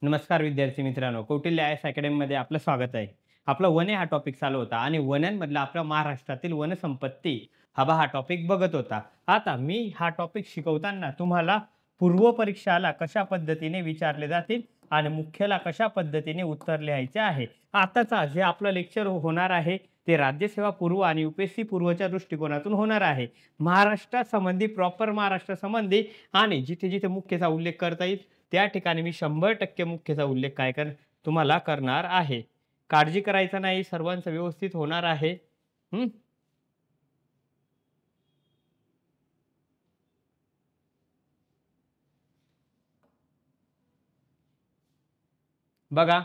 नमस्कार विद्यार्थी मित्रांनो, कौटिल्य आय एस अकॅडमीमध्ये आपलं स्वागत आहे. आपला वने हा टॉपिक चालू होता आणि वनांमधला आपला महाराष्ट्रातील वनसंपत्ती हा टॉपिक बघत होता. आता मी हा टॉपिक शिकवताना तुम्हाला पूर्व परीक्षाला कशा पद्धतीने विचारले जातील आणि मुख्यला कशा पद्धतीने उत्तर लिहायचे आहे. आताचा जे आपलं लेक्चर होणार आहे ते राज्यसेवा पूर्व आणि UPSC पूर्वच्या दृष्टिकोनातून होणार आहे. महाराष्ट्रासंबंधी प्रॉपर महाराष्ट्रासंबंधी आणि जिथे-जिथे मुख्यचा उल्लेख करता येईल त्या ठिकाणी मी 100% मुख्यचा उल्लेख तुम्हाला करणार आहे. काळजी करायचा नाही, सर्वांचं व्यवस्थित होणार आहे. हं. बघा,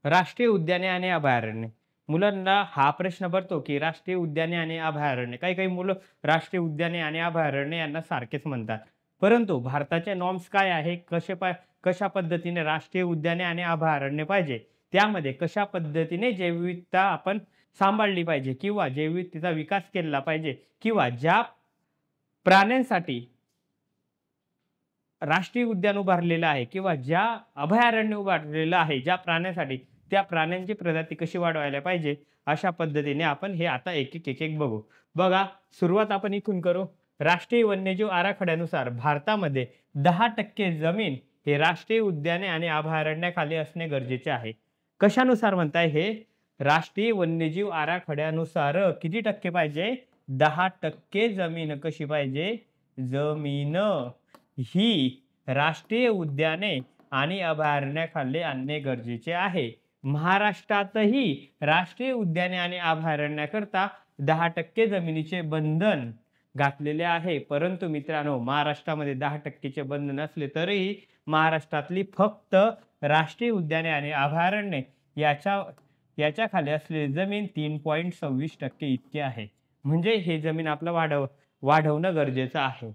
राष्ट्रीय उद्याने आणि अभयारण्य. मुलांना हा प्रश्न पडतो, की राष्ट्रीय उद्याने आणि अभयारण्य. काही-काही मुलं राष्ट्रीय उद्याने आणि अभयारण्य यांना सारखेच म्हणतात. परंतु भारताचे नॉर्म्स काय आहे? कशा पद्धतीने राष्ट्रीय उद्याने आणि अभयारण्य पाहिजे? त्यामध्ये कशा पद्धतीने जैवविविधता आपण सांभाळली पाहिजे किंवा जैवविविधतेचा विकास केला पाहिजे किंवा ज्या प्राण्यांसाठी राष्ट्रीय उद्यान उभारलेलं आहे किंवा ज्या अभयारण्य उभारलेलं आहे, ज्या प्राण्यासाठी, त्या प्राण्यांची प्रजाती कशी वाढवायला पाहिजे, अशा पद्धतीने आपण हे आता एक-एक बघू. बघा, सुरुवात आपण इथून करू. राष्ट्रीय वन्यजीव आराखड्यानुसार भारतामध्ये 10% जमीन हे राष्ट्रीय उद्याने आणि अभयारण्याखाली असणे गरजेचे आहे. कशानुसार म्हणताय हे? राष्ट्रीय वन्यजीव आराखड्यानुसार किती टक्के पाहिजे? 10% जमीन कशी पाहिजे? जमीन ही राष्ट्रीय उद्याने आणि अभयारण्याखाली आणणे गरजेचे आहे. महाराष्ट्रातही राष्ट्रीय उद्याने आणि अभयारण्याकरता 10% जमिनीचे बंधन घातलेले आहे. परंतु मित्रांनो, महाराष्ट्रामध्ये 10% चे बंधन असले तरीही महाराष्ट्रातली फक्त राष्ट्रीय उद्याने आणि अभयारण्ये याच्या याच्या खाली असलेली जमीन 3.26% इतकी आहे. म्हणजे हे जमीन आपलं वाढवणं गरजेचं आहे.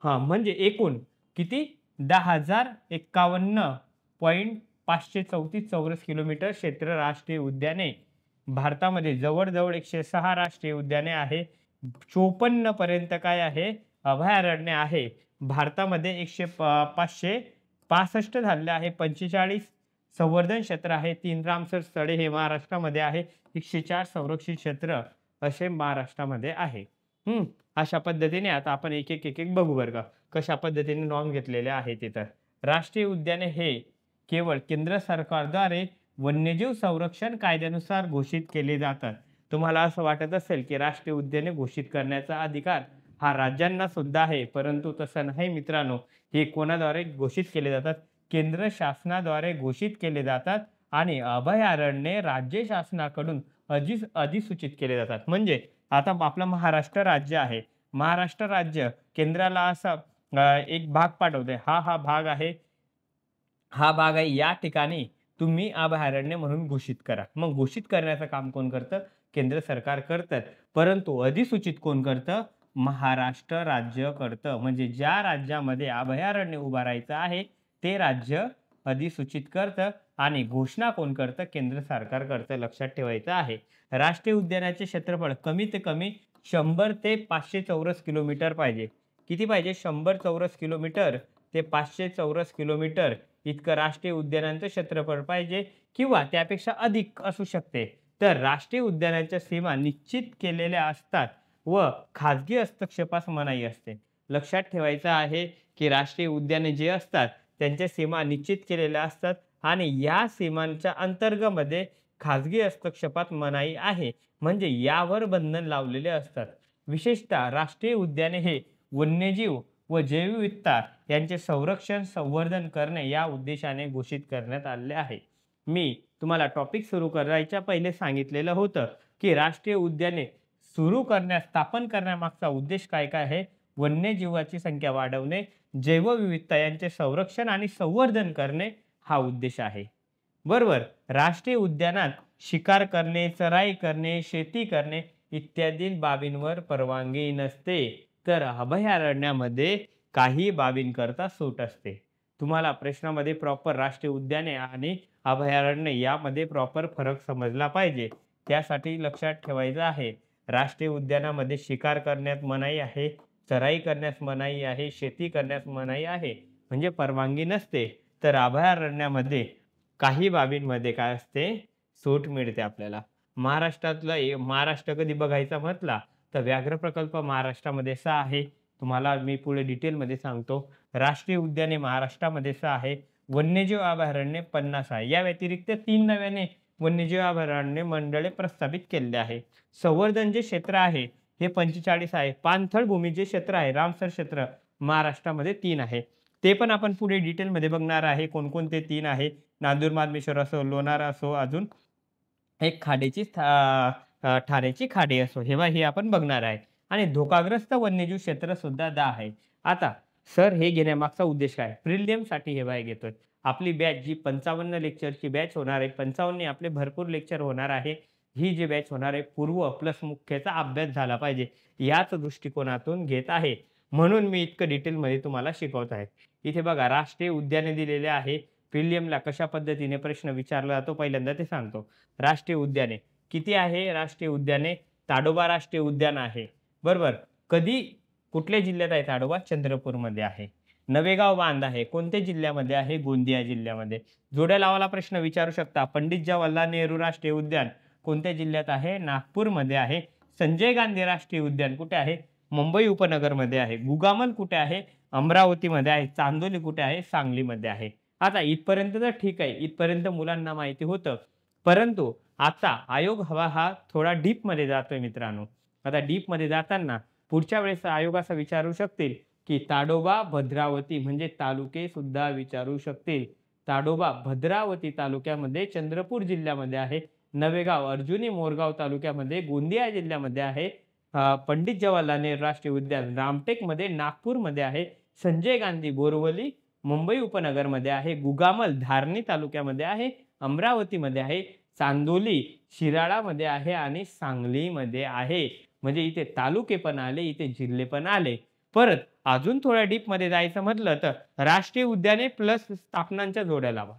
हां, म्हणजे एकूण किती? 10,051.534 चौरस किलोमीटर क्षेत्र राष्ट्रीय उद्याने. भारतामध्ये जवळ-जवळ 106 राष्ट्रीय उद्याने आहे. 54 पर्यंत काय आहे? अभयारण्य आहे. भारतामध्ये 565 झालेले आहे. 45 संवर्धन क्षेत्र आहे. 3 रामसर स्थळे हे महाराष्ट्रामध्ये आहे. 104 संरक्षित क्षेत्र असे महाराष्ट्रामध्ये आहे. अशा पद्धतीने आता आपण एक बघू बरं का. कशा पद्धतीने नॉर्म घेतलेले आहेत तिथं. राष्ट्रीय उद्याने हे केवळ केंद्र सरकारद्वारे वन्यजीव संरक्षण कायद्यानुसार घोषित केले जातात. तुम्हाला असं वाटत असेल, की राष्ट्रीय उद्याने घोषित करण्याचा अधिकार हा राज्यांना सुद्धा आहे. परंतु तसं नाही मित्रांनो. हे कोणाद्वारे घोषित केले जातात? केंद्र शासनाद्वारे घोषित केले जातात आणि अभयारण्ये राज्य शासनाकडून अधिसूचित केले जातात. म्हणजे आता आपलं महाराष्ट्र राज्य आहे. महाराष्ट्र राज्य केंद्राला असा एक भाग पाठवते. हा भाग आहे. हा भाग आहे. या ठिकाणी तुम्ही अभयारण्य म्हणून घोषित करा. मग घोषित करण्याचं काम कोण करतं? केंद्र सरकार करतं. परंतु अधिसूचित कोण करतं? महाराष्ट्र राज्य करतं. म्हणजे ज्या राज्यामध्ये अभयारण्य उभारायचं आहे ते राज्य अधिसूचित करतं आणि घोषणा कोण करतं? केंद्र सरकार करतं. लक्षात ठेवायचं आहे. राष्ट्रीय उद्यानाचे क्षेत्रफळ कमीत कमी 100 ते 500 चौरस किलोमीटर पाहिजे. किती पाहिजे? 100 चौरस किलोमीटर ते 500 चौरस किलोमीटर इतकं राष्ट्रीय उद्यानांचं क्षेत्रफळ पाहिजे किंवा त्यापेक्षा अधिक असू शकते. तर राष्ट्रीय उद्यानाच्या सीमा निश्चित केलेल्या असतात व खाजगी हस्तक्षेपास मनाई असते. लक्षात ठेवायचं आहे, की राष्ट्रीय उद्याने जे असतात त्यांच्या सीमा निश्चित केलेल्या असतात आणि या सीमांच्या अंतर्गतमध्ये खाजगी हस्तक्षेपात मनाई आहे. म्हणजे यावर बंधन लावलेले असतात. विशेषतः राष्ट्रीय उद्याने हे वन्यजीव व जैवविविधता यांचे संरक्षण, संवर्धन करणे या उद्देशाने घोषित करण्यात आलेले आहे. मी तुम्हाला टॉपिक सुरू करायच्या पहिले सांगितलेलं होतं, की राष्ट्रीय उद्याने स्थापन करण्यामागचा उद्देश काय-काय आहे? वन्यजीवाची संख्या वाढवणे, जैवविविधता यांचे संरक्षण आणि संवर्धन करणे हा उद्देश आहे. बरोबर. राष्ट्रीय उद्यानात शिकार करणे, चराई करणे, शेती करणे इत्यादी बाबींवर परवानगी नसते. तर अभयारण्यामध्ये काही बाबींकरता सूट असते. तुम्हाला प्रश्नामध्ये प्रॉपर राष्ट्रीय उद्याने आणि अभयारण्य यामध्ये प्रॉपर फरक समजला पाहिजे. त्यासाठी लक्षात ठेवायचं आहे. राष्ट्रीय उद्यानामध्ये शिकार करण्यास मनाई आहे, चराई करण्यास मनाई आहे, शेती करण्यास मनाई आहे. म्हणजे परवानगी नसते, तर अभयारण्यामध्ये काही बाबींमध्ये काय असते, सूट मिळते आपल्याला. महाराष्ट्र कधी बघायचा म्हटला, तर व्याघ्र प्रकल्प महाराष्ट्रामध्ये 6 आहे. तुम्हाला मी पुढे डिटेलमध्ये सांगतो. राष्ट्रीय उद्याने महाराष्ट्रामध्ये 6 आहे. वन्यजीव अभयारण्ये 50 आहे. या व्यतिरिक्त 3 नव्याने वन्यजीव अभयारण्य मंडळे प्रस्थापित केलेले आहे. संवर्धन जे क्षेत्र आहे, हे 45 आहे. पाणथळ भूमी जे क्षेत्र आहे, रामसर क्षेत्र महाराष्ट्रामध्ये 3 आहे. ते पण आपण पुढे डिटेलमध्ये बघणार आहे. कोणकोणते 3 आहे. नांदूर मार्लेश्वर असो, लोणारा असो, अजून एक ठाण्याची खाडी असो, हे आपण बघणार आहे. आणि धोकाग्रस्त वन्यजीव क्षेत्र सुद्धा 10 आहे. आता सर हे घेण्यामागचा उद्देश काय? प्रिलिम्ससाठी घेतोय. आपली बॅच जी 55 लेक्चरची बॅच होणार आहे. 55 आपले भरपूर लेक्चर होणार आहे. ही जी बॅच होणार आहे, पूर्व प्लस मुख्यचा अभ्यास झाला पाहिजे, याच दृष्टिकोनातून घेत आहे. म्हणून मी इतकं डिटेलमध्ये तुम्हाला शिकवत आहे. इथे बघा राष्ट्रीय उद्याने दिलेले आहे. प्रिलियमला कशा पद्धतीने प्रश्न विचारला जातो पहिल्यांदा ते सांगतो. राष्ट्रीय उद्याने किती आहे? राष्ट्रीय उद्याने ताडोबा राष्ट्रीय उद्यान आहे. बरोबर. कधी कुठल्या जिल्ह्यात आहे ताडोबा? चंद्रपूरमध्ये आहे. नवेगाव बांध आहे. कोणत्या जिल्ह्यामध्ये आहे? गोंदिया जिल्ह्यामध्ये. जोड्या लावायला प्रश्न विचारू शकता. पंडित जवाहरलाल नेहरू राष्ट्रीय उद्यान कोणत्या जिल्ह्यात आहे? नागपूरमध्ये आहे. संजय गांधी राष्ट्रीय उद्यान कुठे आहे? मुंबई उपनगरमध्ये आहे. गुगामल कुठे आहे? अमरावतीमध्ये आहे. चांदोली कुठे आहे? सांगलीमध्ये आहे. आता इथपर्यंत तर ठीक आहे. इथपर्यंत मुलांना माहिती होतं. परंतु आता आयोग हा थोडा डीपमध्ये जातोय मित्रांनो. आता डीपमध्ये जाताना पुढच्या वेळेस आयोग असं विचारू शकतील, की ताडोबा, भद्रावती म्हणजे तालुके सुद्धा विचारू शकतील. ताडोबा भद्रावती तालुक्यामध्ये चंद्रपूर जिल्ह्यामध्ये आहे. नवेगाव अर्जुनी मोरगाव तालुक्यामध्ये गोंदिया जिल्ह्यामध्ये आहे. पंडित जवाहरलाल नेहरू राष्ट्रीय उद्यान रामटेकमध्ये नागपूरमध्ये आहे. संजय गांधी बोरवली मुंबई उपनगरमध्ये आहे. गुगामल धारणी तालुक्यामध्ये आहे. अमरावतीमध्ये आहे. चांदोली शिराळामध्ये आहे आणि सांगलीमध्ये आहे. म्हणजे इथे तालुके पण आले, इथे जिल्हे पण आले. परत अजून थोड्या डीपमध्ये जायचं म्हटलं तर राष्ट्रीय उद्याने प्लस स्थापनांच्या जोड्या लावा.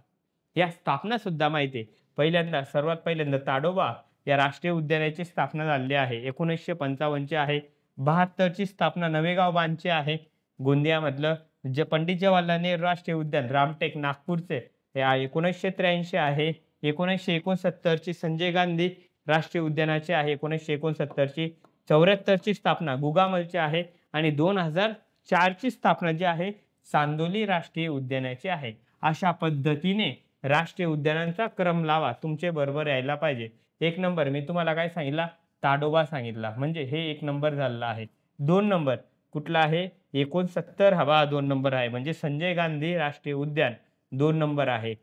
या स्थापना सुद्धा माहिती आहे. सर्वात पहिल्यांदा ताडोबा या राष्ट्रीय उद्यानाची स्थापना झालेली आहे. 1955 ची आहे. 72 ची स्थापना नवेगाव बांधची आहे. गोंदियामधलं जे पंडित जवाहरलाल नेहरू राष्ट्रीय उद्यान रामटेक नागपूरचे हे 1983 आहे. 1969 ची संजय गांधी राष्ट्रीय उद्यानाची आहे. 1969 ची 74 ची स्थापना गुगामलची आहे आणि 2004 ची स्थापना जी आहे चांदोली राष्ट्रीय उद्यानाची आहे. अशा पद्धतीने राष्ट्रीय उद्यानांचा क्रम लावा. तुमचे बरोबर यायला पाहिजे. 1 नंबर मी तुम्हाला काय सांगितला? ताडोबा सांगितला. म्हणजे हे 1 नंबर झालेला आहे. 2 नंबर कुठला आहे? 69 हा 2 नंबर आहे. म्हणजे संजय गांधी राष्ट्रीय उद्यान 2 नंबर आहे.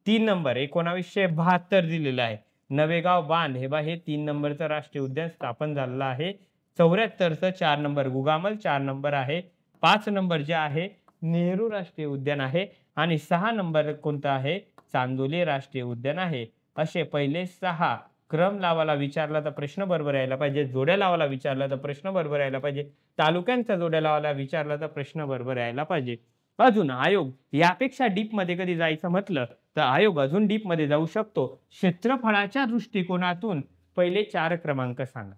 3 नंबर 1972 दिलेला आहे. नवेगाव बांध हे 3 नंबरचं राष्ट्रीय उद्यान स्थापन झालेलं आहे. 74चं 4 नंबर गुगामल 4 नंबर आहे. 5 नंबर जे आहे नेहरू राष्ट्रीय उद्यान आहे आणि 6 नंबर कोणता आहे? चांदोली राष्ट्रीय उद्यान आहे. असे पहिले 6 क्रम लावायला विचारला तर प्रश्न बरोबर यायला पाहिजे. जोड्या लावायला विचारला तर प्रश्न बरोबर यायला पाहिजे. तालुक्यांचा जोड्या लावायला विचारला तर प्रश्न बरोबर यायला पाहिजे. अजून आयोग यापेक्षा डीपमध्ये कधी जायचं म्हटलं तर आयोग अजून डीपमध्ये जाऊ शकतो. क्षेत्रफळाच्या दृष्टिकोनातून पहिले 4 क्रमांक सांगा.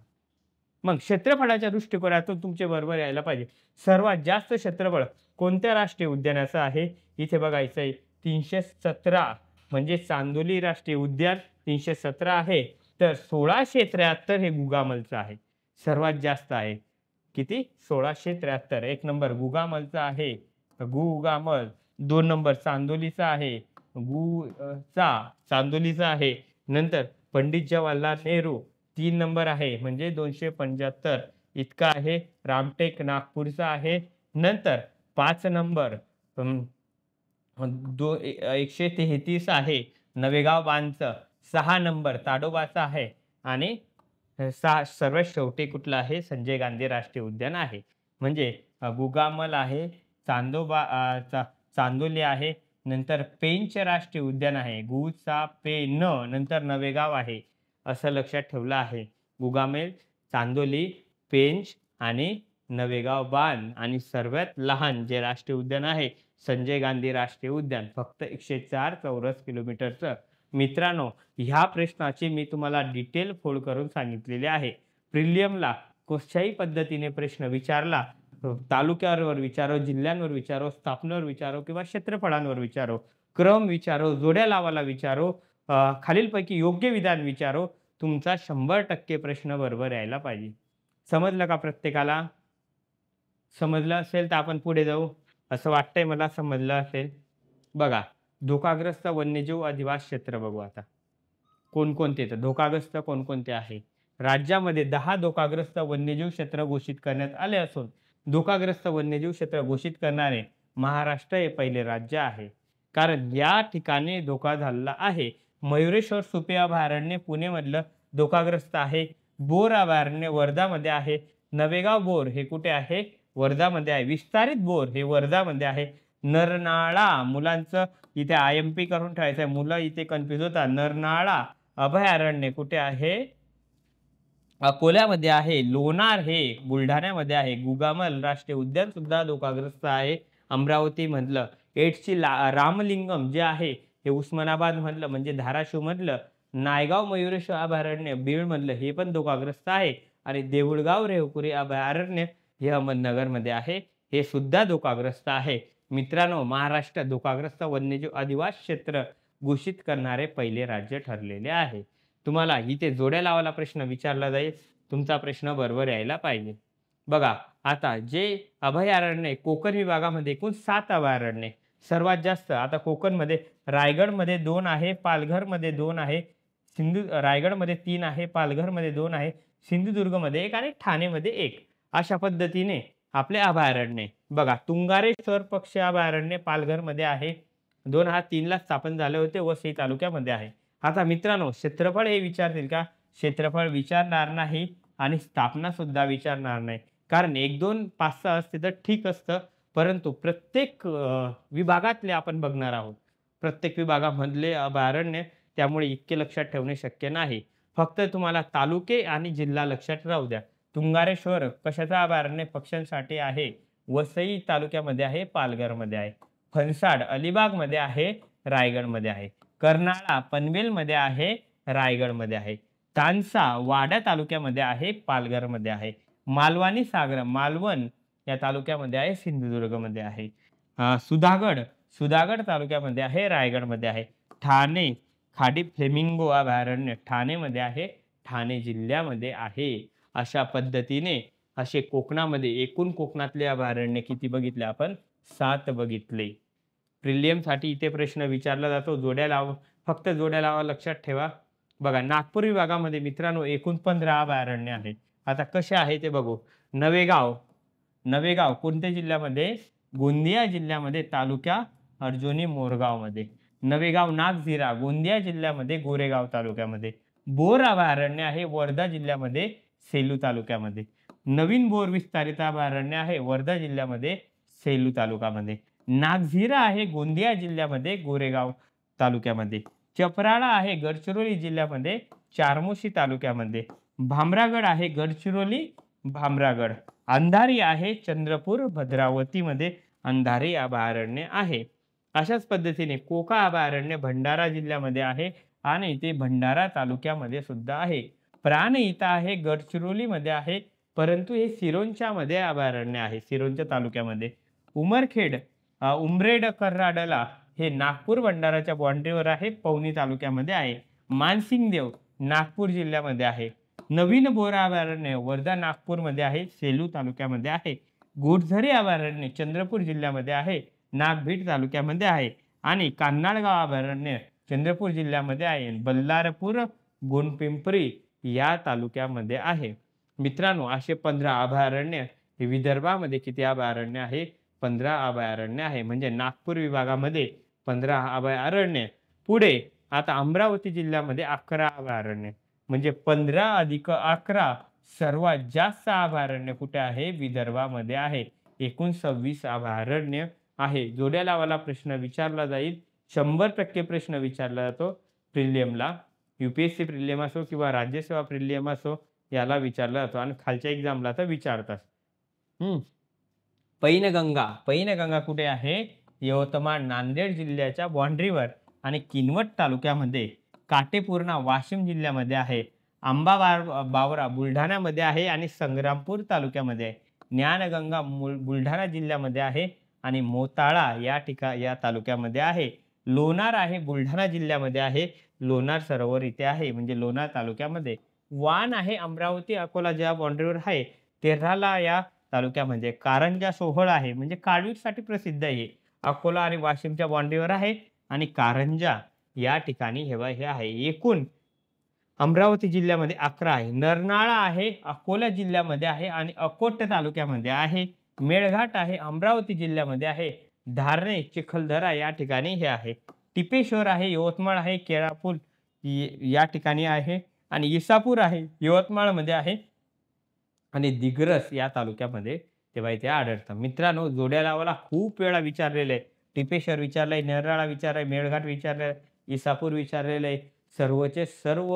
मग क्षेत्रफळाच्या दृष्टिकोनातून तुमचे बरोबर यायला पाहिजे. सर्वात जास्त क्षेत्रफळ कोणत्या राष्ट्रीय उद्यानाचं आहे? इथे बघायचं आहे 317 म्हणजे चांदोली राष्ट्रीय उद्यान 317 आहे. तर 1673 हे गुगामलचं आहे. सर्वात जास्त आहे. किती? 1673. 1 नंबर गुगामलचा आहे. गुगामल. 2 नंबर चांदोलीचा आहे. चांदोलीचा आहे. नंतर पंडित जवाहरलाल नेहरू 3 नंबर आहे म्हणजे 275 इतका आहे. रामटेक नागपूरचा आहे. नंतर 5 नंबर 133 आहे नवेगाव बांधचं. 6 नंबर ताडोबाचा आहे आणि सर्वात शेवटी कुठला आहे? संजय गांधी राष्ट्रीय उद्यान आहे. म्हणजे गुगामल आहे, चांदोली आहे, नंतर पेंच राष्ट्रीय उद्यान आहे. पेन नंतर नवेगाव आहे. असं लक्षात ठेवलं आहे. गुगामेल, चांदोली, पेंच आणि नवेगाव बांध आणि सर्वात लहान जे राष्ट्रीय उद्यान आहे संजय गांधी राष्ट्रीय उद्यान फक्त 104 चौरस किलोमीटरचं. मित्रांनो ह्या प्रश्नाची मी तुम्हाला डिटेल फोल्ड करून सांगितलेले आहे. प्रिलियमला कुठच्याही पद्धतीने प्रश्न विचारला तालुक्यावर विचारो, जिल्ह्यांवर विचारो, स्थापनेवर विचारो किंवा क्षेत्रफळांवर विचारो, क्रम विचारो, जोड्या लावाला विचारो, खालीलपैकी योग्य विधान विचारो, तुमचा 100% प्रश्न बरोबर यायला पाहिजे. समजलं का प्रत्येकाला? समजलं असेल तर आपण पुढे जाऊ. असं वाटतंय मला समजलं असेल. बघा, धोकाग्रस्त वन्यजीव अधिवास क्षेत्र बघू आता. कोणकोणते तर धोकाग्रस्त कोणकोणते आहे? राज्यामध्ये 10 धोकाग्रस्त वन्यजीव क्षेत्र घोषित करण्यात आले असून धोकाग्रस्त वन्यजीव क्षेत्र घोषित करणारे महाराष्ट्र हे पहिले राज्य आहे. कारण या ठिकाणी धोका झालेला आहे. मयुरेश्वर सुपे अभयारण्य पुणेमधलं धोकाग्रस्त आहे. बोर अभयारण्य वर्धामध्ये आहे. नवेगाव बोर हे कुठे आहे? वर्धामध्ये आहे. विस्तारित बोर हे वर्धामध्ये आहे. नरनाळा, मुलांचं इथे IMP करून ठेवायचं आहे. मुलं इथे कन्फ्यूज होतात. नरनाळा अभयारण्य कुठे आहे? अकोल्यामध्ये आहे. लोणार हे बुलढाण्यामध्ये आहे. गुगामल राष्ट्रीय उद्यान सुद्धा धोकाग्रस्त आहे अमरावती मधलं. एड्सची रामलिंगम जे आहे हे उस्मानाबाद मधलं म्हणजे धाराशिव मधलं. नायगाव मयुरेश्वर अभयारण्य बीड मधलं हे पण धोकाग्रस्त आहे. आणि देऊळगाव रेवकुरी अभयारण्य हे अहमदनगरमध्ये आहे. हे सुद्धा धोकाग्रस्त आहे. मित्रांनो, महाराष्ट्र धोकाग्रस्त वन्यजीव अधिवास क्षेत्र घोषित करणारे पहिले राज्य ठरलेले आहे. तुम्हाला इथे जोड्या लावायला प्रश्न विचारला जाईल. तुमचा प्रश्न बरोबर यायला पाहिजे. बघा, आता जे अभयारण्य कोकण विभागामध्ये एकूण 7 अभयारण्य सर्वात जास्त. आता कोकणमध्ये रायगडमध्ये 2 आहे, पालघरमध्ये 2 आहे, रायगडमध्ये 3 आहे, पालघरमध्ये 2 आहे, सिंधुदुर्गमध्ये 1 आणि ठाणेमध्ये 1. अशा पद्धतीने आपले अभयारण्य बघा. तुंगारेश्वर पक्षी अभयारण्य पालघरमध्ये आहे. 2003 ला स्थापन झाले होते. वसई तालुक्यामध्ये आहे. आता मित्रांनो, क्षेत्रफळ हे विचारतील का? क्षेत्रफळ विचारणार नाही आणि स्थापना सुद्धा विचारणार नाही. कारण 1, 2, 5, 6 असते तर ठीक असतं. परंतु प्रत्येक विभागातले आपण बघणार आहोत. प्रत्येक विभागामधले अभयारण्य, त्यामुळे इतके लक्षात ठेवणे शक्य नाही. फक्त तुम्हाला तालुके आणि जिल्हा लक्षात राहू द्या. तुंगारेश्वर कशाचा अभयारण्य? पक्ष्यांसाठी आहे. वसई तालुक्यामध्ये आहे, पालघरमध्ये आहे. फणसाड अलिबागमध्ये आहे, रायगडमध्ये आहे. कर्नाळा पनवेलमध्ये आहे, रायगडमध्ये आहे. तानसा वाडा तालुक्यामध्ये आहे, पालघरमध्ये आहे. मालवणी सागर मालवण या तालुक्यामध्ये आहे, सिंधुदुर्गमध्ये आहे. सुधागड तालुक्यामध्ये आहे, रायगडमध्ये आहे. ठाणे खाडी फ्लेमिंगो अभयारण्य ठाणेमध्ये आहे, ठाणे जिल्ह्यामध्ये आहे. अशा पद्धतीने असे कोकणामध्ये एकूण कोकणातले अभयारण्य किती बघितले आपण? 7 बघितले. प्रिलियमसाठी इथे प्रश्न विचारला जातो. जोड्या लावा, फक्त जोड्या लावा, लक्षात ठेवा. बघा, नागपूर विभागामध्ये मित्रांनो एकूण 15 अभयारण्य आहेत. आता कसे आहे ते बघू. नवेगाव कोणत्या जिल्ह्यामध्ये? गोंदिया जिल्ह्यामध्ये, तालुका अर्जुनी मोरगावमध्ये. नवेगाव नागझिरा गोंदिया जिल्ह्यामध्ये, गोरेगाव तालुक्यामध्ये. बोर अभयारण्य आहे वर्धा जिल्ह्यामध्ये, सेलू तालुक्यामध्ये. नवीन बोर विस्तारित अभयारण्य आहे वर्धा जिल्ह्यामध्ये, सेलू तालुक्यामध्ये. नागझिरा आहे गोंदिया जिल्ह्यामध्ये, गोरेगाव तालुक्यामध्ये. चपराळा आहे गडचिरोली जिल्ह्यामध्ये, चारमोशी तालुक्यामध्ये. भामरागड आहे गडचिरोली, भामरागड. अंधारी आहे चंद्रपूर भद्रावतीमध्ये, अंधारी अभयारण्य आहे. अशाच पद्धतीने कोका अभयारण्य भंडारा जिल्ह्यामध्ये आहे आणि ते भंडारा तालुक्यामध्ये सुद्धा आहे. प्राणहिता आहे गडचिरोलीमध्ये आहे, परंतु हे सिरोंचामध्ये अभयारण्य आहे, सिरोंचा तालुक्यामध्ये. उमरेड कर्राडला हे नागपूर भंडाराच्या बाउंड्रीवर आहे, पवनी तालुक्यामध्ये आहे. मानसिंगदेव नागपूर जिल्ह्यामध्ये आहे. नवीन बोरा अभयारण्य वर्धा नागपूरमध्ये आहे, सेलू तालुक्यामध्ये आहे. गोटझरी अभयारण्य चंद्रपूर जिल्ह्यामध्ये आहे, नागभीड तालुक्यामध्ये आहे. आणि कान्हाळगाव अभयारण्य चंद्रपूर जिल्ह्यामध्ये आहे. बल्लारपूर गोंडपिंपरी या तालुक्यामध्ये आहे. मित्रांनो, असे 15 अभयारण्य हे विदर्भामध्ये किती अभयारण्य आहे? 15 अभयारण्य आहे. म्हणजे नागपूर विभागामध्ये 15 अभयारण्य. पुढे आता अमरावती जिल्ह्यामध्ये 11 अभयारण्य. म्हणजे 15 अधिक 11 सर्वात जास्त अभयारण्य कुठे आहे? विदर्भामध्ये आहे. एकूण 26 अभयारण्य आहे. जोड्या लावायला प्रश्न विचारला जाईल. 100% प्रश्न विचारला जातो प्रिलियमला. UPSC प्रिलियम असो किंवा राज्यसेवा प्रिलियम असो, याला विचारला जातो आणि खालच्या एक्झामला तर विचारतात. पैनगंगा कुठे आहे? यवतमाळ नांदेड जिल्ह्याच्या बाउंड्रीवर आणि किनवट तालुक्यामध्ये. काटेपूर्णा वाशिम जिल्ह्यामध्ये आहे. बावरा बुलढाण्यामध्ये आहे आणि संग्रामपूर तालुक्यामध्ये आहे. ज्ञानगंगा बुलढाणा जिल्ह्यामध्ये आहे आणि मोताळा या तालुक्यामध्ये आहे. लोणार आहे बुलढाणा जिल्ह्यामध्ये आहे. लोणार सरोवर इथे आहे म्हणजे लोणार तालुक्यामध्ये. वान आहे अमरावती अकोला ज्या बाउंड्रीवर आहे तेऱ्हाला या तालुक्यामध्ये. कारंजा सोहळ आहे म्हणजे काळवीटसाठी प्रसिद्ध आहे. अकोला आणि वाशिमच्या बाउंड्रीवर आहे आणि कारंजा या ठिकाणी हे आहे. एकूण अमरावती जिल्ह्यामध्ये 11 आहे. नरनाळा आहे अकोला जिल्ह्यामध्ये आहे आणि अकोट तालुक्यामध्ये आहे. मेळघाट आहे अमरावती जिल्ह्यामध्ये आहे. धारणे चिखलदरा या ठिकाणी हे आहे. टिपेश्वर आहे यवतमाळ आहे. केळापूर या ठिकाणी आहे आणि इसापूर आहे यवतमाळमध्ये आहे आणि दिग्रस या तालुक्यामध्ये तेव्हा इथे आढळतं. मित्रांनो, जोड्या लावायला खूप वेळा विचारलेलं आहे. टिपेश्वर विचारलंय, नरनाळा विचारलंय, मेळघाट विचारलंय, इसापूर विचारलेलं आहे. सर्वचे सर्व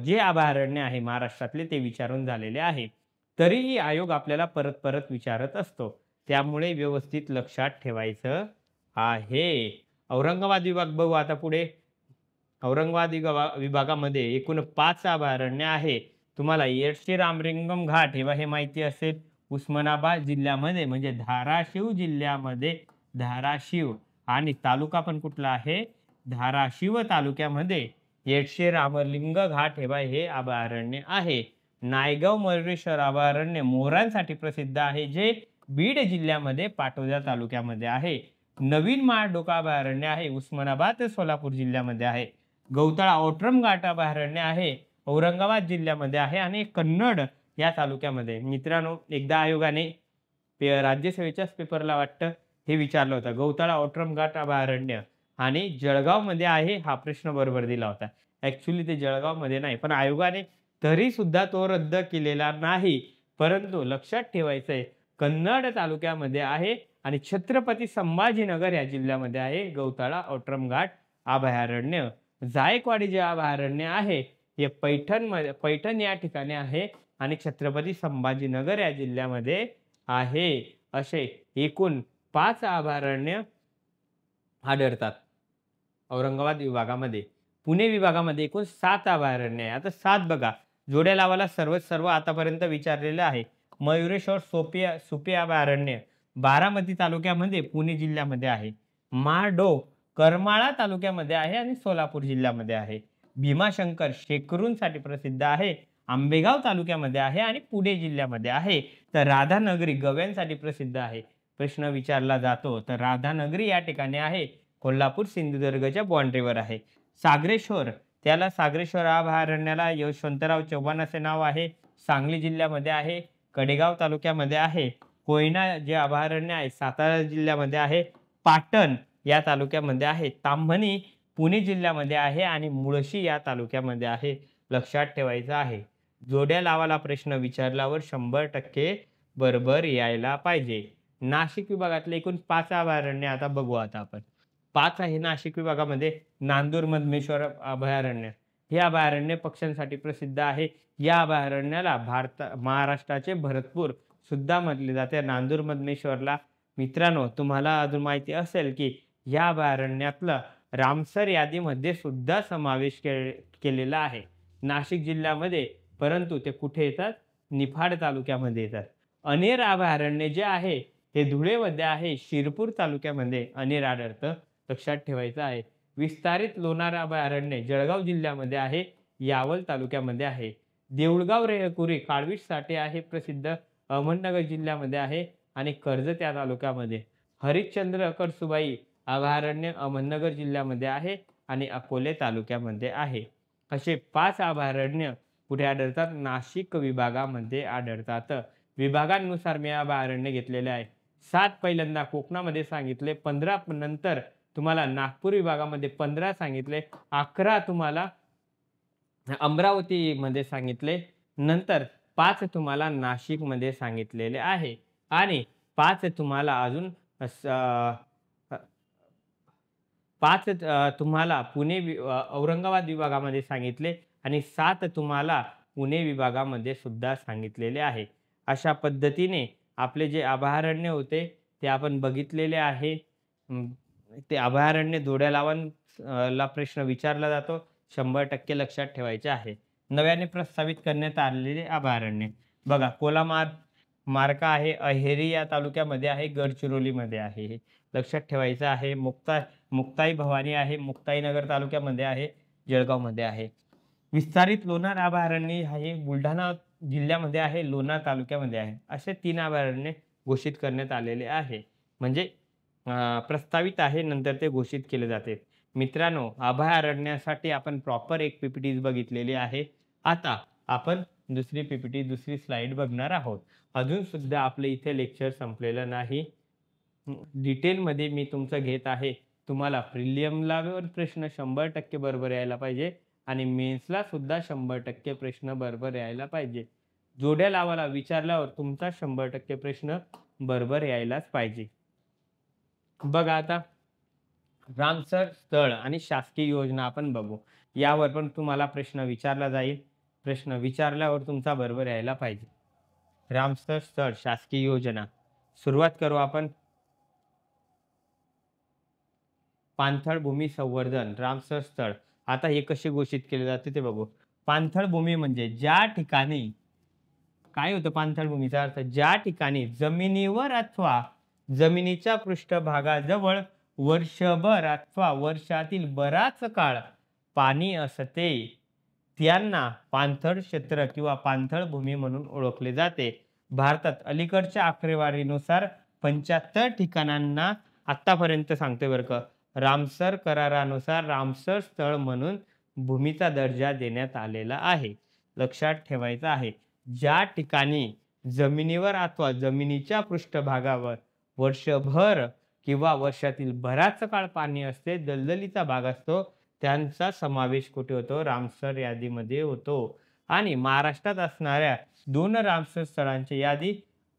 जे अभयारण्य आहे महाराष्ट्रातले ते विचारून झालेले आहे. तरीही आयोग आपल्याला परत परत विचारत असतो. त्यामुळे व्यवस्थित लक्षात ठेवायचं आहे. औरंगाबाद विभाग बघू आता पुढे. औरंगाबाद विभागामध्ये एकूण 5 अभयारण्य आहे. तुम्हाला येडशी रामलिंगम घाट हे माहिती असेल. उस्मानाबाद जिल्ह्यामध्ये म्हणजे धाराशिव जिल्ह्यामध्ये धाराशिव आणि तालुका पण कुठला आहे धाराशिव तालुक्यामध्ये येडशी रामलिंग घाट हे अभयारण्य आहे. नायगाव मयुरेश्वर अभयारण्य मोरांसाठी प्रसिद्ध आहे जे बीड जिल्ह्यामध्ये पाटोदा तालुक्यामध्ये आहे. नवीन महाडोका अभयारण्य आहे उस्मानाबाद सोलापूर जिल्ह्यामध्ये आहे. गौताळा ओट्रम घाट अभयारण्य आहे औरंगाबाद जिल्ह्यामध्ये आहे आणि कन्नड या तालुक्यामध्ये. मित्रांनो, एकदा आयोगाने राज्यसेवेच्याच पेपरला वाटतं हे विचारलं होतं. गौताळा ओट्रम घाट अभयारण्य आणि जळगावमध्ये आहे हा प्रश्न बरोबर दिला होता. ॲक्च्युली ते जळगावमध्ये नाही पण आयोगाने तरी सुद्धा तो रद्द केलेला नाही. परंतु लक्षात ठेवायचं आहे कन्नड तालुक्यामध्ये आहे आणि छत्रपती संभाजीनगर या जिल्ह्यामध्ये आहे गौताळा ओट्रम घाट अभयारण्य. जायकवाडी जे अभयारण्य आहे हे पैठण या ठिकाणी आहे आणि छत्रपती संभाजीनगर या जिल्ह्यामध्ये आहे. असे एकूण 5 अभयारण्य आढळतात औरंगाबाद विभागामध्ये. पुणे विभागामध्ये एकूण 7 अभयारण्य आहे. आता 7 बघा, जोड्या लावायला सर्व आतापर्यंत विचारलेलं आहे. मयुरेश्वर सुपे अभयारण्य बारामती तालुक्यामध्ये पुणे जिल्ह्यामध्ये आहे. महाडो करमाळा तालुक्यामध्ये आहे आणि सोलापूर जिल्ह्यामध्ये आहे. भीमाशंकर शेकरूंसाठी प्रसिद्ध आहे आंबेगाव तालुक्यामध्ये आहे आणि पुणे जिल्ह्यामध्ये आहे. तर राधानगरी गव्यांसाठी प्रसिद्ध आहे. प्रश्न विचारला जातो तर राधानगरी या ठिकाणी आहे कोल्हापूर सिंधुदुर्गच्या बाउंड्रीवर आहे. सागरेश्वर त्याला सागरेश्वर अभयारण्याला यशवंतराव चव्हाण असे नाव आहे. सांगली जिल्ह्यामध्ये आहे. कडेगाव तालुक्यामध्ये आहे. कोयना जे अभयारण्य आहे सातारा जिल्ह्यामध्ये आहे. पाटण या तालुक्यामध्ये आहे. ताम्हणी पुणे जिल्ह्यामध्ये आहे आणि मुळशी या तालुक्यामध्ये आहे. लक्षात ठेवायचं आहे. जोड्या लावायला प्रश्न विचारल्यावर 100% बरोबर यायला पाहिजे. नाशिक विभागातले एकूण 5 अभयारण्य आता बघू. आता आपण 5 आहे नाशिक विभागामध्ये. नांदूर मधमेश्वर अभयारण्य हे अभयारण्य पक्ष्यांसाठी प्रसिद्ध आहे. या अभयारण्याला महाराष्ट्राचे भरतपूर सुद्धा म्हटले जाते. नांदूर मधमेश्वरला मित्रांनो तुम्हाला अजून माहिती असेल की या अभयारण्यातलं रामसर यादीमध्ये सुद्धा समावेश केलेला आहे नाशिक जिल्ह्यामध्ये. परंतु ते कुठे येतात निफाड तालुक्यामध्ये येतात. अनेर अभयारण्य जे आहे हे धुळेमध्ये आहे. शिरपूर तालुक्यामध्ये अनेर आढळतं. लक्षात ठेवायचं आहे. विस्तारित लोणार अभयारण्य जळगाव जिल्ह्यामध्ये आहे. यावल तालुक्यामध्ये आहे. देऊळगाव रेहकुरी काळवीटसाठी आहे प्रसिद्ध अहमदनगर जिल्ह्यामध्ये आहे आणि कर्जत या तालुक्यामध्ये. हरिश्चंद्र कळसुबाई अभयारण्य अहमदनगर जिल्ह्यामध्ये आहे आणि अकोले तालुक्यामध्ये आहे. असे 5 अभयारण्य कुठे आढळतात नाशिक विभागामध्ये आढळतात. विभागांनुसार मी अभयारण्य घेतलेले आहे. 7 पहिल्यांदा कोकणामध्ये सांगितले, 15 नंतर तुम्हाला नागपूर विभागामध्ये 15 सांगितले, 11 तुम्हाला अमरावतीमध्ये सांगितले, नंतर 5 तुम्हाला नाशिकमध्ये सांगितलेले आहे आणि 5 तुम्हाला अजून 5 तुम्हाला औरंगाबाद विभागामध्ये सांगितले आणि 7 तुम्हाला पुणे विभागामध्ये सुद्धा सांगितलेले आहे. अशा पद्धतीने आपले जे अभयारण्य होते ते आपण बघितलेले आहे. ते अभयारण्य जोड्या लावून ला प्रश्न विचारला जातो. 100% लक्षात ठेवायचे आहे. नव्याने प्रस्तावित करण्यात आलेले अभयारण्य बघा. कोलामार मार्का आहे अहेरी या तालुक्यामध्ये आहे, गडचिरोलीमध्ये आहे. हे लक्षात ठेवायचं आहे. मुक्ताई भवानी आहे, मुक्ताईनगर तालुक्यामध्ये आहे, जळगावमध्ये आहे. विस्तारित लोणार अभयारण्य आहे बुलढाणा जिल्ह्यामध्ये आहे, लोणार तालुक्यामध्ये आहे. असे 3 अभयारण्य घोषित करण्यात आलेले आहे. म्हणजे प्रस्तावित आहे, नंतर ते घोषित केले जाते. मित्रांनो, अभयारण्यासाठी आपण प्रॉपर एक पीपीटी बघितलेली आहे. आता आपण दुसरी स्लाइड बघणार आहोत. अजून सुद्धा आपले इथे लेक्चर संपलेलं नाही. डिटेलमध्ये मी तुमचं घेत आहे. तुम्हाला प्रिलियमला प्रश्न 100% बरोबर यायला पाहिजे आणि मेन्सला सुद्धा 100% प्रश्न बरोबर यायला पाहिजे. जोड्या लावायला विचारल्यावर तुमचा 100% प्रश्न बरोबर यायलाच पाहिजे. बघा आता रामसर स्थळ आणि शासकीय योजना आपण बघू. यावर पण तुम्हाला प्रश्न विचारला जाईल. प्रश्न विचारल्यावर तुमचा बरोबर यायला पाहिजे. रामसर स्थळ शासकीय योजना सुरुवात करू आपण. पाणथळ भूमी संवर्धन रामसर स्थळ. आता हे कसे घोषित केले जाते ते बघू. पाणथळ भूमी म्हणजे ज्या ठिकाणी काय होतं पाणथळ भूमीचा अर्थ ज्या ठिकाणी जमिनीवर अथवा जमिनीच्या पृष्ठभागाजवळ वर्षभर अथवा वर्षातील बराच काळ पाणी असते त्यांना पाणथळ क्षेत्र किंवा पाणथळ भूमी म्हणून ओळखले जाते. भारतात अलीकडच्या आकडेवारीनुसार 75 ठिकाणांना आतापर्यंत सांगते बरं का रामसर करारानुसार रामसर स्थळ म्हणून भूमीचा दर्जा देण्यात आलेला आहे. लक्षात ठेवायचं आहे. ज्या ठिकाणी जमिनीवर अथवा जमिनीच्या पृष्ठभागावर वर्षभर किंवा वर्षातील बराच काळ पाणी असते, दलदलीचा भाग असतो, त्यांचा समावेश कुठे होतो? रामसर यादीमध्ये होतो. आणि महाराष्ट्रात असणाऱ्या 2 रामसर स्थळांची यादी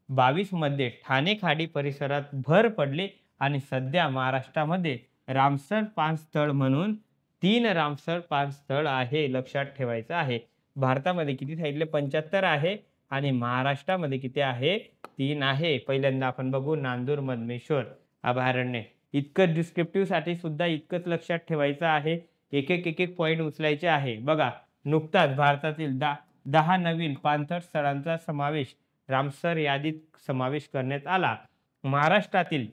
22 मध्ये ठाणे खाडी परिसरात भर पडली आणि सध्या महाराष्ट्रामध्ये रामसर 5 स्थळ म्हणून 3 रामसर 5 स्थळ आहे. लक्षात ठेवायचं आहे. भारतामध्ये किती सांगितले? 75 आहे आणि महाराष्ट्रामध्ये किती आहे? 3 आहे. पहिल्यांदा आपण बघू नांदूर मधमेश्वर अभयारण्य. इतकं डिस्क्रिप्टिव्ह साठी सुद्धा इतकंच लक्षात ठेवायचं आहे. एक एक पॉईंट उचलायचे आहे. बघा नुकताच भारतातील 10 नवीन पाणथळ स्थळांचा समावेश रामसर यादीत समावेश करण्यात आला. महाराष्ट्रातील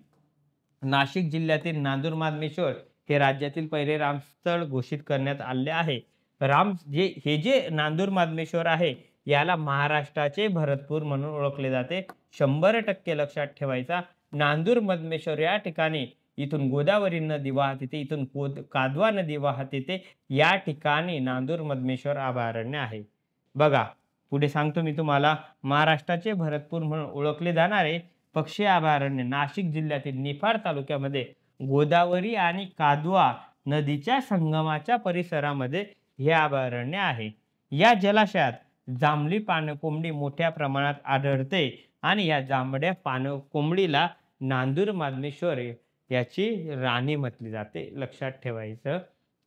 नाशिक जिल्ह्यातील नांदूर मधमेश्वर हे राज्यातील पहिले रामस्थळ घोषित करण्यात आले आहे. हे जे नांदूर मधमेश्वर आहे याला महाराष्ट्राचे भरतपूर म्हणून ओळखले जाते. 100% लक्षात ठेवायचा. नांदूर मधमेश्वर या ठिकाणी इथून गोदावरी नदी वाहत येते, इथून कादवा नदी वाहत येते. या ठिकाणी नांदूर मधमेश्वर अभयारण्य आहे. बघा पुढे सांगतो मी तुम्हाला. महाराष्ट्राचे भरतपूर म्हणून ओळखले जाणारे पक्षी अभयारण्य नाशिक जिल्ह्यातील निफाड तालुक्यामध्ये गोदावरी आणि कादवा नदीच्या संगमाच्या परिसरामध्ये हे अभयारण्य आहे. या जलाशयात जांभळी पाणकोंबडी मोठ्या प्रमाणात आढळते आणि या जांभळ्या पाणकोंबडीला नांदूर मधमेश्वर याची राणी म्हटली जाते. लक्षात ठेवायचं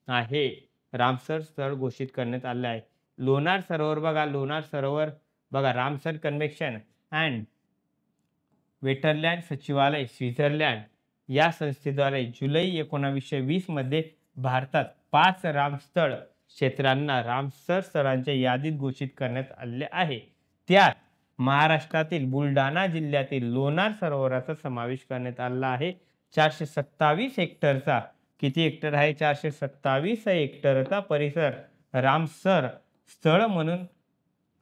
आहे. रामसर स्थळ घोषित करण्यात आले आहे. लोणार सरोवर बघा. लोणार सरोवर बघा रामसर कन्व्हेन्शन अँड वेटरलँड सचिवालय स्वित्झर्लंड या संस्थेद्वारे जुलै 1920 मध्ये भारतात 5 रामस्थळ क्षेत्रांना रामसर स्थळांच्या यादीत घोषित करण्यात आले आहे. त्यात महाराष्ट्रातील बुलढाणा जिल्ह्यातील लोणार सरोवराचा समावेश करण्यात आला आहे. 427 हेक्टरचा किती हेक्टर आहे? 427 हेक्टरचा परिसर रामसर स्थळ म्हणून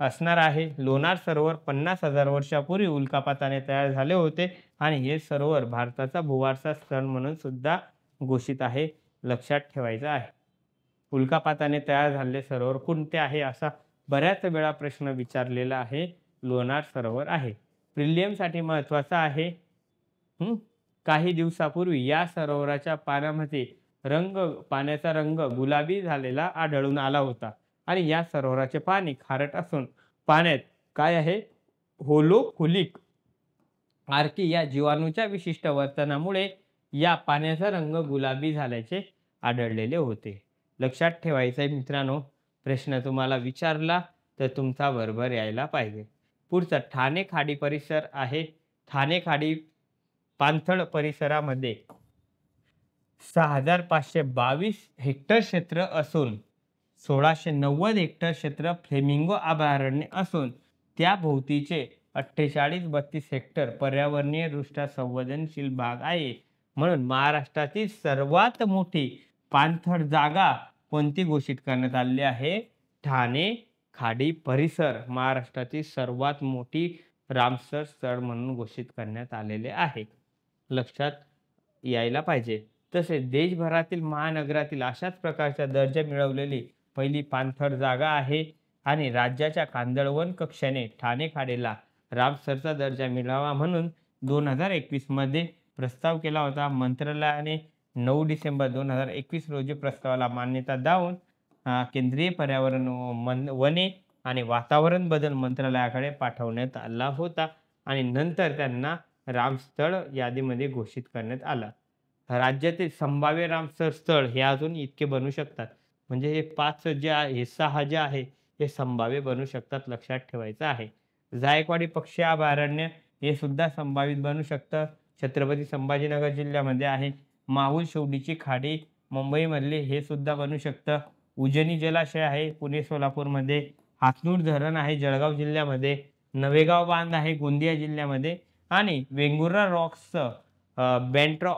असणार आहे. लोणार सरोवर 50,000 वर्षापूर्वी उल्कापाताने तयार झाले होते आणि हे सरोवर भारताचा भूवारसा स्थळ म्हणून सुद्धा घोषित आहे. लक्षात ठेवायचं आहे. उल्कापाताने तयार झालेले सरोवर कोणते आहे असा बऱ्याच वेळा प्रश्न विचारलेला आहे. लोणार सरोवर आहे. प्रिलियमसाठी महत्त्वाचा आहे. काही दिवसापूर्वी या सरोवराच्या पाण्यामध्ये पाण्याचा रंग गुलाबी झालेला आढळून आला होता आणि या सरोवराचे पाणी खारट असून पाण्यात काय आहे? होलोफोलिक आर्की या जीवाणूच्या विशिष्ट वर्तनामुळे या पाण्याचा रंग गुलाबी झाल्याचे आढळलेले होते. लक्षात ठेवायचं आहे मित्रांनो. प्रश्न तुम्हाला विचारला तर तुमचा बरोबर यायला पाहिजे. पुढचा ठाणे खाडी परिसर आहे. ठाणे खाडी पाणथळ परिसरामध्ये 6,522 हेक्टर क्षेत्र असून 1,690 हेक्टर क्षेत्र फ्लेमिंगो अभयारण्य असून त्या भोवतीचे 48-32 हेक्टर पर्यावरणीय दृष्ट्या संवेदनशील भाग आहे. म्हणून महाराष्ट्रातील सर्वात मोठी पाणथळ जागा कोणती घोषित करण्यात आलेली आहे? ठाणे खाडी परिसर महाराष्ट्रातील सर्वात मोठी रामसर स्थळ म्हणून घोषित करण्यात आलेले आहे. लक्षात यायला पाहिजे. तसेच देशभरातील महानगरातील अशाच प्रकारचा दर्जा मिळवलेली पहिली पाणथळ जागा आहे आणि राज्याच्या कांदळवन कक्षाने ठाणे खाडीला रामसरचा दर्जा मिळावा म्हणून 2021 मध्ये प्रस्ताव केला होता. मंत्रालयाने 9 डिसेंबर 2021 रोजी प्रस्तावाला मान्यता देऊन केंद्रीय पर्यावरण वने आणि वातावरण बदल मंत्रालयाकडे पाठवण्यात आला होता आणि नंतर त्यांना रामस्थळ यादीमध्ये घोषित करण्यात आला. राज्यातील संभाव्य रामसर स्थळ हे अजून इतके बनू शकतात. म्हणजे हे 5 जे आहे, हे 6 जे आहे हे संभाव्य बनू शकतात. लक्षात ठेवायचं आहे. जायकवाडी पक्षी अभयारण्य हे सुद्धा संभावित बनू शकतं. छत्रपती संभाजीनगर जिल्ह्यामध्ये आहे. माहूल शेवटीची खाडी मुंबईमधले हे सुद्धा बनू शकतं. उजनी जलाशय आहे पुणे सोलापूरमध्ये. हातनूर धरण आहे जळगाव जिल्ह्यामध्ये. नवेगाव बांध आहे गोंदिया जिल्ह्यामध्ये आणि वेंगुर्ला रॉक्सचं बँड्रा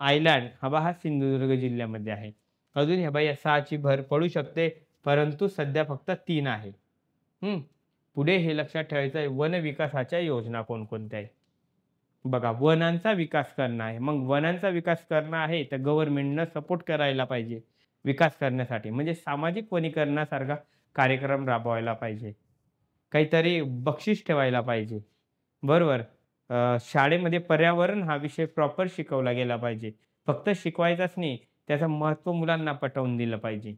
आयलँड हा सिंधुदुर्ग जिल्ह्यामध्ये आहे. अजून ह्या बाई 6ची भर पडू शकते परंतु सध्या फक्त 3 आहे. पुढे हे लक्षात ठेवायचं आहे वन विकासाच्या योजना कोणकोणत्या आहेत. बघा वनांचा विकास करणं आहे. मग वनांचा विकास करणं आहे तर गव्हर्नमेंटनं सपोर्ट करायला पाहिजे विकास करण्यासाठी. म्हणजे सामाजिक वनीकरणासारखा कार्यक्रम राबवायला पाहिजे. काहीतरी बक्षीस ठेवायला पाहिजे. बरोबर. शाळेमध्ये पर्यावरण हा विषय प्रॉपर शिकवला गेला पाहिजे. फक्त शिकवायचाच नाही त्याचं महत्त्व मुलांना पटवून दिलं पाहिजे.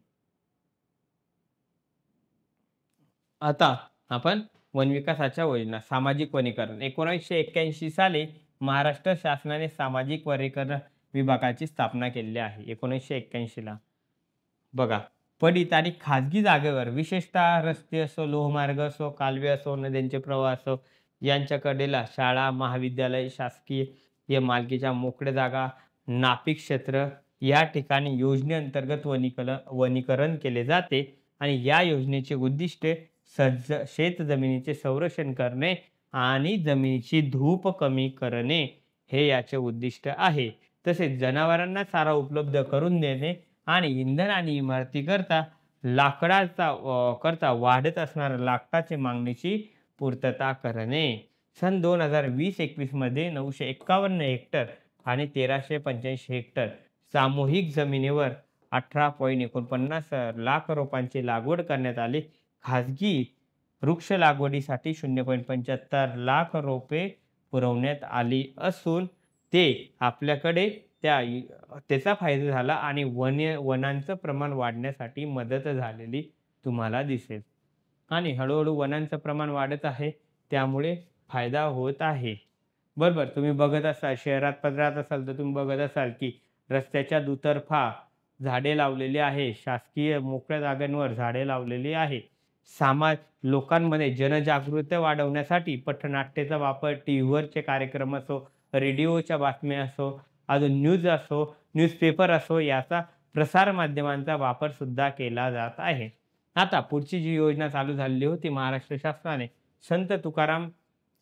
आता आपण वन विकासाच्या योजना सामाजिक वनीकरण 1981 साली महाराष्ट्र शासनाने सामाजिक वनीकरण विभागाची स्थापना केलेली आहे. 1981 ला बघा पडित आणि खाजगी जागेवर विशेषतः रस्ते असो लोहमार्ग असो कालवे असो नद्यांचे प्रवाह असो यांच्या कडेला शाळा महाविद्यालय शासकीय मालकीच्या मोकळ्या जागा नापीक क्षेत्र या ठिकाणी योजनेअंतर्गत वनीकरण केले जाते आणि या योजनेचे उद्दिष्ट शेत जमिनीचे संरक्षण करणे आणि जमिनीची धूप कमी करणे हे याचे उद्दिष्ट आहे. तसेच जनावरांना चारा उपलब्ध करून देणे आणि इंधन आणि इमारतीकरता करता वाढत असणाऱ्या लाकडाची मागणीची पूर्तता करणे. सन 2020-21 मध्ये 951 हेक्टर आणि 1385 हेक्टर सामूहिक जमिनीवर 18.49 लाख रोपांची लागवड करण्यात आली. खाजगी वृक्ष लागवडीसाठी 0.75 लाख रोपे पुरवण्यात आली असून ते आपल्याकडे त्याचा फायदा झाला आणि वनांचं प्रमाण वाढण्यासाठी मदत झालेली तुम्हाला दिसेल. आणि हळूहळू वनांचं प्रमाण वाढत आहे त्यामुळे फायदा होत आहे. बरोबर. तुम्ही बघत असाल शहरात पदरात असाल तर तुम्ही बघत असाल की रस्त्याच्या दुतर्फा झाडे लावलेली आहे. शासकीय मोकळ्या जागांवर झाडे लावलेली आहे. लोकांमध्ये जनजागृती वाढवण्यासाठी पथनाट्याचा वापर टीव्हीवरचे कार्यक्रम असो रेडिओच्या बातम्या असो अजून न्यूज असो न्यूजपेपर असो याचा प्रसार माध्यमांचा वापर सुद्धा केला जात आहे. आता पुढची जी योजना चालू झालेली होती महाराष्ट्र शासनाने संत तुकाराम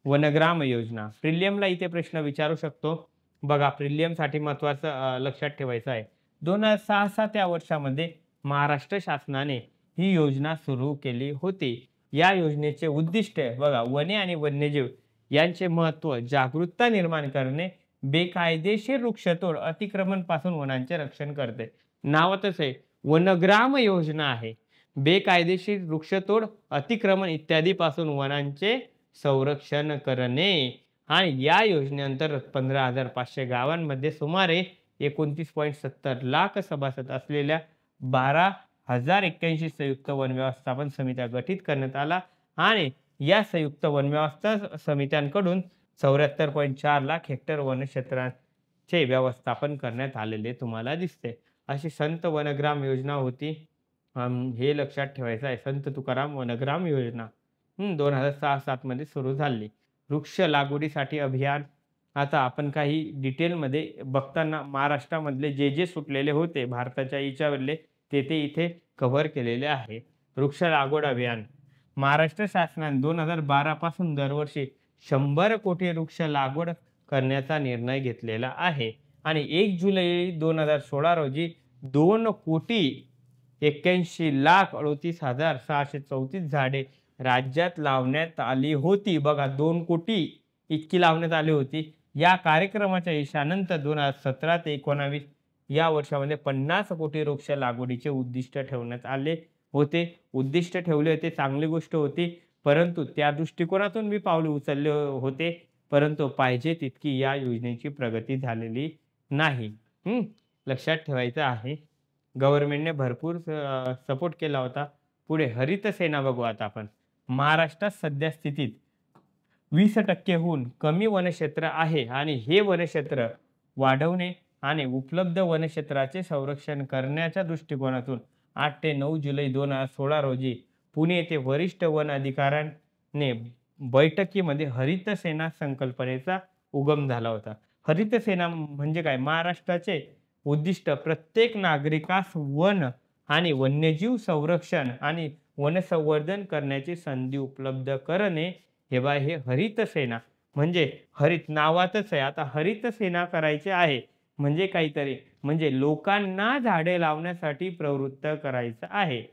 वनग्राम योजना. प्रिलियमला इथे प्रश्न विचारू शकतो. बघा प्रिलियमसाठी महत्त्वाचं लक्षात ठेवायचं आहे 2006 त्या वर्षामध्ये महाराष्ट्र शासनाने ही योजना सुरू केली होती. या योजनेचे उद्दिष्ट बघा वने आणि वन्यजीव यांचे महत्त्व जागरूकता निर्माण करणे बेकायदेशीर वृक्षतोड अतिक्रमण पासून वनांचे रक्षण करते. नावातच आहे वनग्राम योजना आहे. बेकायदेशीर वृक्षतोड अतिक्रमण इत्यादी पासून वनांचे संरक्षण करणे आणि या योजनेअंतर्गत 15,500 गावांमध्ये सुमारे 29.70 लाख सभासद असलेल्या 12,081 संयुक्त वन व्यवस्थापन समित्या गठीत करण्यात आला आणि या संयुक्त वन व्यवस्था समित्यांकडून 74.4 लाख हेक्टर वनक्षेत्रांचे व्यवस्थापन करण्यात आलेले तुम्हाला दिसते. अशी संत वनग्राम योजना होती. हे लक्षात ठेवायचं आहे. संत तुकाराम वनग्राम योजना 2006-07 मध्ये सुरू झाली. वृक्ष लागवडीसाठी अभियान. आता आपण काही डिटेलमध्ये बघताना महाराष्ट्रामधले जे सुटलेले होते भारताच्या याच्यावरले ते इथे कव्हर केलेले आहे. वृक्ष लागवड अभियान महाराष्ट्र शासनाने 2012 पासून दरवर्षी 100 कोटी वृक्ष लागवड करण्याचा निर्णय घेतलेला आहे आणि 1 जुलै 2016 रोजी 2,81,38,634 झाडे राज्यात लावण्यात आली होती. बघा 2 कोटी इतकी लावण्यात आली होती. या कार्यक्रमाच्या यशानंतर 2017 ते 19 या वर्षामध्ये 50 कोटी वृक्ष लागवडीचे उद्दिष्ट ठेवण्यात आले होते. उद्दिष्ट ठेवले होते, चांगली गोष्ट होती. परंतु त्या दृष्टिकोनातून मी पावले उचलले होते. परंतु पाहिजे तितकी या योजनेची प्रगती झालेली नाही. लक्षात ठेवायचं आहे. गव्हर्नमेंटने भरपूर सपोर्ट केला होता. पुढे हरित सेना बघू आता आपण. महाराष्ट्रात सध्या स्थितीत 20% कमी वनक्षेत्र आहे आणि हे वनक्षेत्र वाढवणे आणि उपलब्ध वनक्षेत्राचे संरक्षण करण्याच्या दृष्टिकोनातून 8 ते 9 जुलै 2016 रोजी पुणे येथे वरिष्ठ वन अधिकाऱ्यांनी बैठकीमध्ये हरित सेना संकल्पनेचा उगम झाला होता. हरित सेना म्हणजे काय? महाराष्ट्राचे उद्दिष्ट प्रत्येक नागरिकास वन आणि वन्यजीव संरक्षण आणि वनसंवर्धन करण्याची संधी उपलब्ध करणे. हे हरित सेना म्हणजे हरित नावातच आहे. आता हरित सेना करायचे आहे म्हणजे काहीतरी म्हणजे लोकांना झाडे लावण्यासाठी प्रवृत्त करायचं आहे.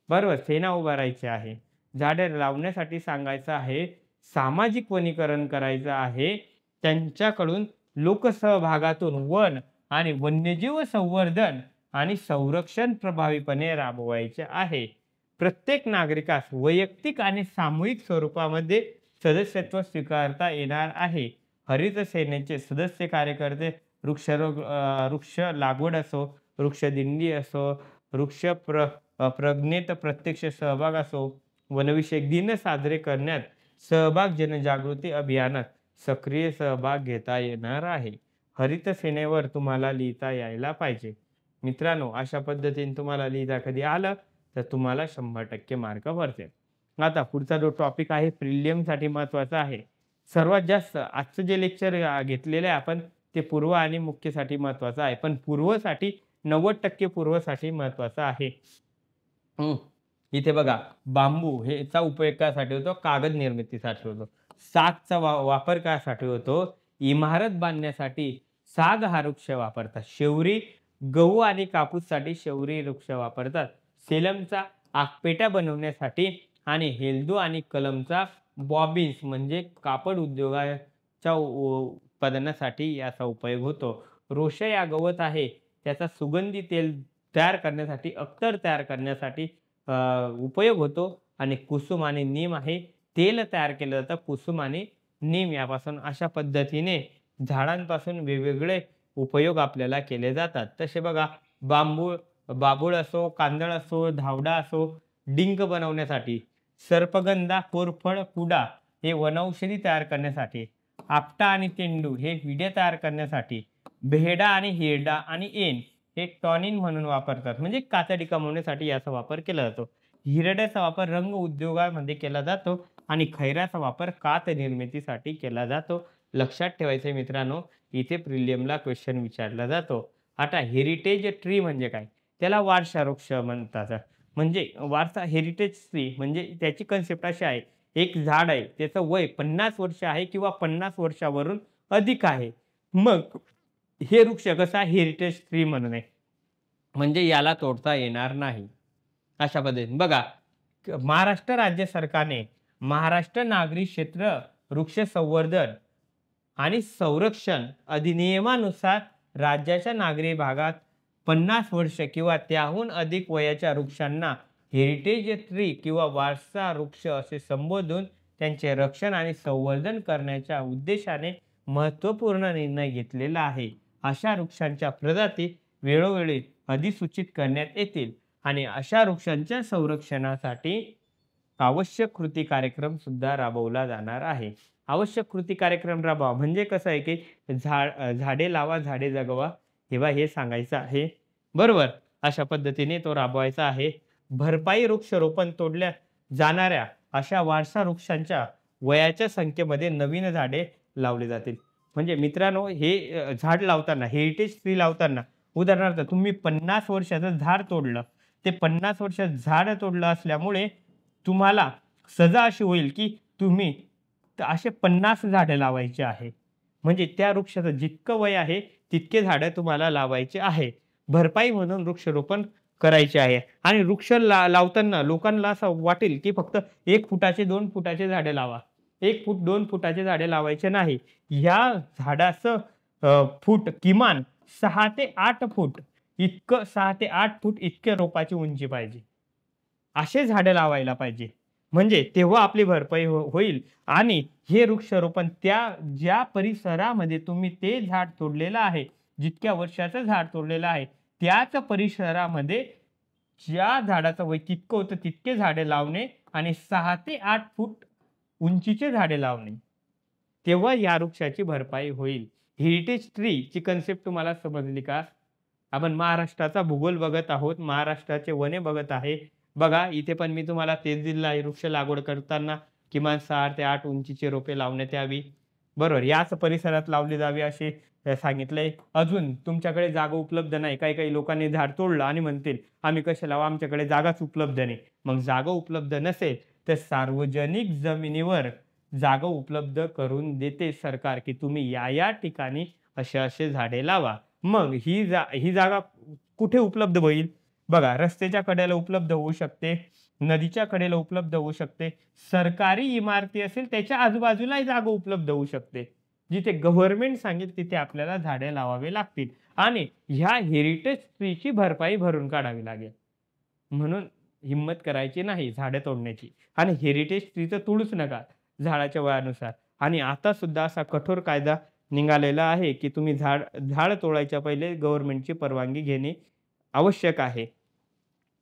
बरोबर, सेना उभारायची आहे. झाडे लावण्यासाठी सांगायचं आहे. सामाजिक वनीकरण करायचं आहे. त्यांच्याकडून लोकसहभागातून वन आणि वन्यजीव संवर्धन आणि संरक्षण प्रभावीपणे राबवायचे आहे. प्रत्येक नागरिकास वैयक्तिक आणि सामूहिक स्वरूपामध्ये सदस्यत्व स्वीकारता येणार आहे. हरित सेनेचे सदस्य कार्यकर्ते वृक्ष लागवड असो, वृक्षदिंडी असो, प्रज्ञेत प्रत्यक्ष सहभाग असो, वनविषयक दिन साजरे करण्यात सहभाग जनजागृती अभियानात सक्रिय सहभाग घेता येणार आहे. हरित सेनेवर तुम्हाला लिहिता यायला पाहिजे. मित्रांनो, अशा पद्धतीने तुम्हाला लिहिता कधी आलं तर तुम्हाला 100% मार्क पडतील. आता पुढचा जो टॉपिक आहे प्रिलियमसाठी महत्त्वाचा आहे. सर्वात जास्त आजचं जे लेक्चर घेतलेलं आहे आपण ते पूर्व आणि मुख्यसाठी महत्त्वाचं आहे. पण पूर्वसाठी 90% पूर्वसाठी महत्त्वाचं आहे. इथे बघा बांबू ह्याचा उपयोग कशासाठी होतो? कागद निर्मितीसाठी होतो. सागचा वापर कशासाठी होतो? इमारत बांधण्यासाठी साग हा वृक्ष वापरतात. शेवरी गहू आणि कापूससाठी शेवरी वृक्ष वापरतात. सेलमचा आगपेट्या बनवण्यासाठी आणि हेल्दू आणि कलमचा बॉबिन्स म्हणजे कापड उद्योगाच्या उत्पादनासाठी याचा उपयोग होतो. रोशा या गवत आहे त्याचा सुगंधी तेल तयार करण्यासाठी, अत्तर तयार करण्यासाठी उपयोग होतो. आणि कुसुम आणि नीम आहे तेल तयार केलं जातं. कुसुम आणि नीम यापासून अशा पद्धतीने झाडांपासून वेगवेगळे उपयोग आपल्याला केले जातात. तसे बघा बाभूळ असो, कांदळ असो, धावडा असो, डिंक बनवण्यासाठी, सर्पगंधा, कोरफड, कुडा हे वनौषधी तयार करण्यासाठी, आपटा आणि तेंडू हे विड्या तयार करण्यासाठी, बेहडा आणि हिरडा आणि एन हे टॉनिन म्हणून वापरतात म्हणजे कातडी कमवण्यासाठी याचा वापर केला जातो. हिरड्याचा वापर रंग उद्योगामध्ये केला जातो आणि खैराचा वापर कात निर्मितीसाठी केला जातो. लक्षात ठेवायचे मित्रांनो, इथे प्रिलियमला क्वेश्चन विचारला जातो. आता हेरिटेज ट्री म्हणजे काय? त्याला वारसा वृक्ष म्हणतात. म्हणजे वारसा हेरिटेज ट्री म्हणजे त्याची कन्सेप्ट अशी आहे, एक झाड आहे त्याचं वय 50 वर्ष आहे किंवा 50 वर्षावरून अधिक आहे. मग हे वृक्ष कसा हेरिटेज ट्री म्हणून आहे म्हणजे याला तोडता येणार नाही. अशा पद्धतीने बघा महाराष्ट्र राज्य सरकारने महाराष्ट्र नागरी क्षेत्र वृक्ष संवर्धन आणि संरक्षण अधिनियमानुसार राज्याच्या नागरी भागात 50 वर्ष किंवा त्याहून अधिक वयाच्या वृक्षांना हेरिटेज ट्री किंवा वारसा वृक्ष असे संबोधून त्यांचे रक्षण आणि संवर्धन करण्याच्या उद्देशाने महत्त्वपूर्ण निर्णय घेतलेला आहे. अशा वृक्षांच्या प्रजाती वेळोवेळी अधिसूचित करण्यात येतील आणि अशा वृक्षांच्या संरक्षणासाठी आवश्यक कृती कार्यक्रम सुद्धा राबवला जाणार आहे. आवश्यक कृती कार्यक्रम राबवा म्हणजे कसं आहे की झाडे लावा झाडे जगवा हे सांगायचं आहे. बरोबर, अशा पद्धतीने तो राबवायचा आहे. भरपाई वृक्षारोपण तोडल्या जाणाऱ्या अशा वारसा वृक्षांच्या वयाच्या संख्येमध्ये नवीन झाडे लावले जातील. म्हणजे मित्रांनो, हे झाड लावताना हेरिटेज ट्री लावताना उदाहरणार्थ तुम्ही 50 वर्षाचं झाड तोडलं, ते 50 वर्षात झाड तोडलं असल्यामुळे तुम्हाला सजा अशी होईल की तुम्ही फक्त असे 50 झाडं लावायचे आहे. म्हणजे त्या वृक्षाचं जितकं वय आहे तितके झाडं तुम्हाला लावायचे आहे. भरपाई म्हणून वृक्षारोपण करायचे आहे आणि वृक्ष लावताना लोकांना असं वाटेल, की फक्त 1 फुटाचे 2 फुटाचे झाडे लावा. 1 फूट 2 फुटाचे झाडे लावायचे नाही. या झाडाचं फूट किमान 6 ते 8 फूट इतकं 6 ते 8 फूट इतके रोपाची उंची पाहिजे. असे झाडं लावायला पाहिजे. म्हणजे तेव्हा आपली भरपाई होईल आणि हे वृक्षारोपण त्या ज्या परिसरामध्ये तुम्ही ते झाड तोडलेलं आहे, जितक्या वर्षाचं झाड तोडलेलं आहे, त्याच परिसरामध्ये ज्या झाडाचं वय तितकं होतं तितके झाडे लावणे आणि 6 ते 8 फूट उंचीचे झाडे लावणे. तेव्हा या वृक्षाची भरपाई होईल. हेरिटेज ट्रीची कन्सेप्ट तुम्हाला समजली का? आपण महाराष्ट्राचा भूगोल बघत आहोत. महाराष्ट्राचे वने बघत आहे. बघा इथे पण मी तुम्हाला तेच दिलेलं आहे. वृक्ष लागवड करताना किमान 6 ते 8 उंचीची रोपे लावण्यात यावी. बरोबर. याच परिसरात लावली जावी असे सांगितलंय. अजून तुमच्याकडे जागा उपलब्ध नाही. काही-काही लोकांनी झाड तोडलं आणि म्हणतील, "आम्ही कसे लावू? आमच्याकडे जागाच उपलब्ध नाही." मग जागा उपलब्ध नसेल तर सार्वजनिक जमिनीवर जागा उपलब्ध करून देते सरकार, की तुम्ही या ठिकाणी असे-असे झाडे लावा. मग ही जागा कुठे उपलब्ध होईल? बघा रस्त्याच्या कडेला उपलब्ध होऊ शकते, नदीच्या कडेला उपलब्ध होऊ शकते, सरकारी इमारती असेल त्याच्या आजूबाजूलाही जागा उपलब्ध होऊ शकते. जिथे गव्हर्नमेंट सांगेल तिथे आपल्याला झाडे लावावे लागतील आणि ह्या हेरिटेज ट्रीची भरपाई भरून काढावी लागेल. म्हणून हिंमत करायची नाही झाडे तोडण्याची आणि हेरिटेज ट्रीचं तोडूच नका झाडाच्या वयानुसार. आणि आता सुद्धा असा कठोर कायदा निघालेला आहे, की तुम्ही झाड तोडायच्या पहिले गव्हर्नमेंटची परवानगी घेणे आवश्यक आहे.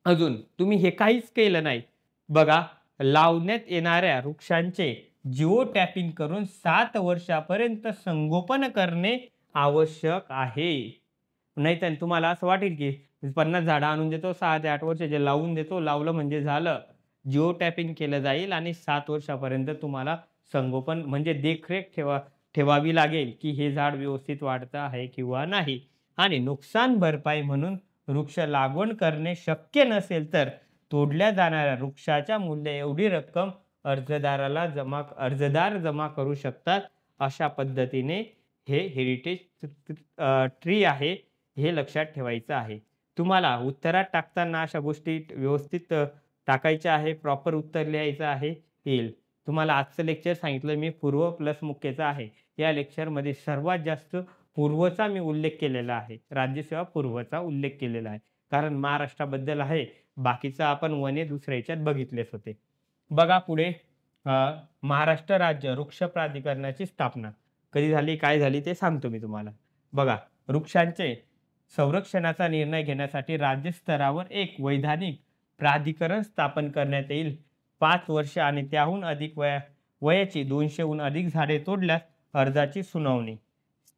अजून तुम्ही हे काहीच केलं नाही. बघा लावण्यात येणाऱ्या वृक्षांचे जिओ टॅपिंग करून 7 वर्षापर्यंत संगोपन करणे आवश्यक आहे. नाहीतर तुम्हाला असं वाटेल, की 50 झाडं आणून देतो, 6 ते 8 वर्षाचे लावून देतो, लावलं म्हणजे झालं. जिओ टॅपिंग केलं जाईल आणि 7 वर्षापर्यंत तुम्हाला संगोपन म्हणजे देखरेख ठेवावी लागेल, की हे झाड व्यवस्थित वाढतं आहे किंवा नाही. आणि नुकसान भरपाई म्हणून वृक्ष लागवड करणे शक्य नसेल तर तोडल्या जाणाऱ्या वृक्षाच्या मूल्य एवढी रक्कम अर्जदार जमा करू शकतात. अशा पद्धतीने हे हेरिटेज ट्री आहे हे लक्षात ठेवायचं आहे. तुम्हाला उत्तरात टाकताना अशा गोष्टी व्यवस्थित टाकायच्या आहे. प्रॉपर उत्तर लिहायचं आहे येईल. तुम्हाला आजचं लेक्चर सांगितलं मी पूर्व प्लस मुख्यचा आहे. या लेक्चरमध्ये सर्वात जास्त पूर्वचा मी उल्लेख केलेला आहे. राज्यसेवा पूर्वचा उल्लेख केलेला आहे. कारण महाराष्ट्राबद्दल आहे. बाकीचं आपण वने दुसऱ्या ह्याच्यात बघितलेच होते. बघा पुढे महाराष्ट्र राज्य वृक्ष प्राधिकरणाची स्थापना कधी झाली, काय झाली ते सांगतो मी तुम्हाला. बघा वृक्षांचे संरक्षणाचा निर्णय घेण्यासाठी राज्य स्तरावर एक वैधानिक प्राधिकरण स्थापन करण्यात येईल. 5 वर्ष आणि त्याहून अधिक वयाची 200हून अधिक झाडे तोडल्यास अर्जाची सुनावणी.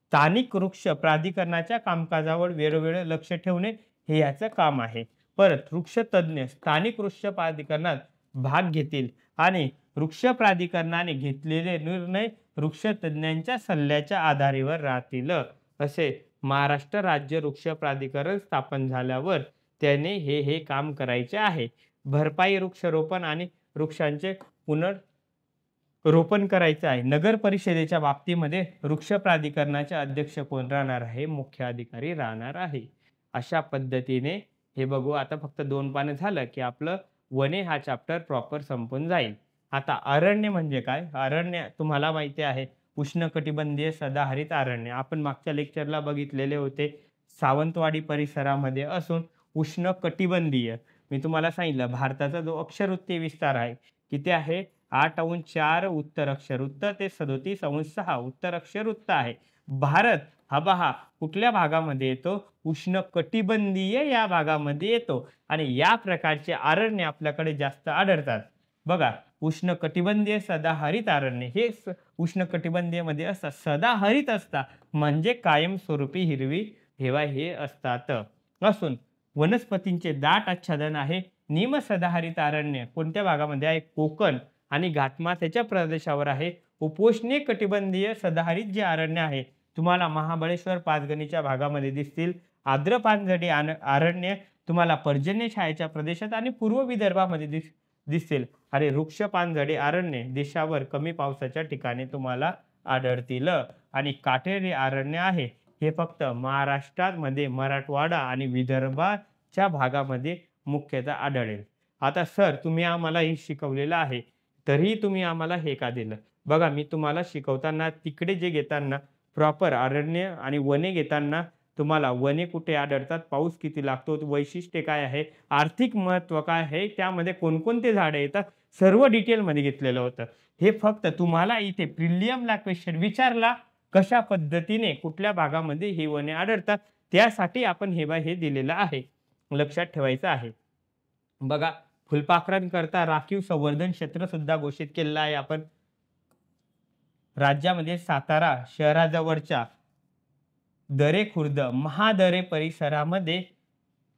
स्थानिक वृक्ष प्राधिकरणाच्या कामकाजावर वेळोवेळी लक्ष ठेवणे हे याचं काम आहे. परत वृक्ष तज्ञ स्थानिक वृक्ष प्राधिकरणात भाग घेतील आणि वृक्ष प्राधिकरणाने घेतलेले निर्णय वृक्ष तज्ञांच्या सल्ल्याच्या आधारावर राहतील. असे महाराष्ट्र राज्य वृक्ष प्राधिकरण स्थापन झाल्यावर त्याने हे काम करायचे आहे. भरपाई वृक्षारोपण आणि वृक्षांचे पुनर्रोपण करायचं आहे. नगर परिषदेच्या बाबतीमध्ये वृक्ष प्राधिकरणाचे अध्यक्ष कोण राहणार आहे? मुख्य अधिकारी राहणार आहे. अशा पद्धतीने हे बघू. आता फक्त 2 पानं झालं की आपलं वने हा चॅप्टर प्रॉपर संपून जाईल. आता अरण्य म्हणजे काय? अरण्य तुम्हाला माहिती आहे उष्णकटिबंधीय सदाहरित अरण्य. आपण मागच्या लेक्चरला बघितलेले होते. सावंतवाडी परिसरामध्ये असून उष्णकटिबंधीय मी तुम्हाला सांगितलं भारताचा जो अक्षरवृत्तीय विस्तार आहे किती आहे? 8/4 उत्तर अक्षरवृत्त ते 37/6 उत्तर अक्षरवृत्त आहे. भारत हा पहा कुठल्या भागामध्ये येतो? उष्णकटिबंधीय या भागामध्ये येतो आणि या प्रकारचे अरण्य आपल्याकडे जास्त आढळतात. बघा उष्णकटिबंधीय सदाहरित अरण्य हे उष्णकटिबंधीयमध्ये असतात. सदाहरित असतात म्हणजे कायमस्वरूपी हिरवी हे असतात. असून वनस्पतींचे दाट आच्छादन आहे. निमसदाहरित अरण्य कोणत्या भागामध्ये आहे? कोकण आणि घाटमाथ्याच्या प्रदेशावर आहे. उपोष्णीय कटिबंधीय सदाहरित जे अरण्य आहे तुम्हाला महाबळेश्वर पाचगणीच्या भागामध्ये दिसतील. आर्द्र पानझडी अरण्य तुम्हाला पर्जन्य छायेच्या प्रदेशात आणि पूर्व विदर्भामध्ये दिसेल आणि वृक्ष पानझडी अरण्ये देशावर कमी पावसाच्या ठिकाणी तुम्हाला आढळतील आणि काटेरी अरण्य आहे हे फक्त महाराष्ट्रामध्ये मराठवाडा आणि विदर्भाच्या भागामध्ये मुख्यतः आढळेल. आता सर तुम्ही आम्हाला हे शिकवलेलं आहे, तरीही तुम्ही आम्हाला हे का दिलं? बघा मी तुम्हाला शिकवताना तिकडे जे घेताना प्रॉपर अरण्य आणि वने घेताना तुम्हाला वने कुठे आढळतात, पाऊस किती लागतो, वैशिष्ट्ये काय आहे, आर्थिक महत्त्व काय आहे, त्यामध्ये कोणकोणते झाडं येतात, सर्व डिटेलमध्ये घेतलेलं होतं. हे फक्त तुम्हाला इथे प्रिलियमला क्वेश्चन विचारला, कशा पद्धतीने कुठल्या भागामध्ये ही वने आढळतात, त्यासाठी आपण हे दिलेलं आहे. लक्षात ठेवायचं आहे. बघा फुलपाखरांकरता राखीव संवर्धन क्षेत्र सुद्धा घोषित केलेलं आहे आपण. राज्यामध्ये सातारा शहराजवळच्या दरे खुर्द महादरे